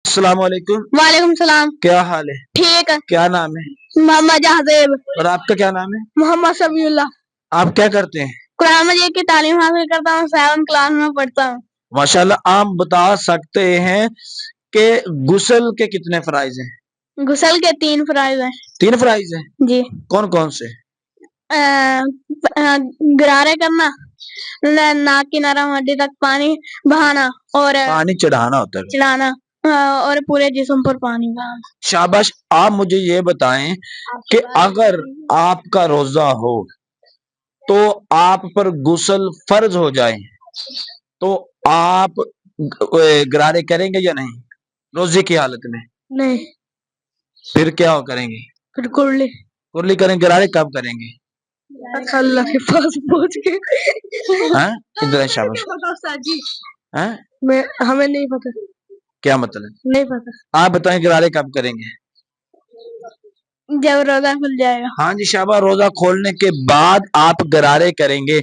अस्सलाम वालेकुम। वालेकुम सलाम। क्या हाल है? ठीक है। क्या नाम है? मोहम्मद जहदेब। और आपका क्या नाम है? मोहम्मद सबियुल्लाह। आप क्या करते हैं? कुरान मजीद की तालीम हासिल करता हूँ, 7 क्लास में पढ़ता हूँ। माशाल्लाह। आप बता सकते हैं कि गुस्ल के कितने फराइज हैं? गुस्ल के 3 फराइज हैं। 3 फराइज हैं? जी। कौन कौन से? गरारे करना, नाक की नरम हड्डी तक पानी बहाना और पानी चढ़ाना होता है। चलाना, और पूरे जिस्म पर पानी बहाना। शाबाश। आप मुझे ये बताएं कि अगर आपका रोजा हो तो आप पर गुस्ल फर्ज हो जाए तो आप गरारे करेंगे या नहीं रोजे की हालत में? नहीं। फिर क्या करेंगे? फिर कुर्ली कुर्ली करेंगे। गरारे कब करेंगे? अल्लाह के पास पहुंच के। हैं? इधर शाबाश। हैं? हमें नहीं पता। क्या मतलब? नहीं पता। आप बताएं गरारे कब करेंगे? जब रोजा खुल जाएगा। हाँ जी शाबाश। रोजा खोलने के बाद आप गरारे करेंगे।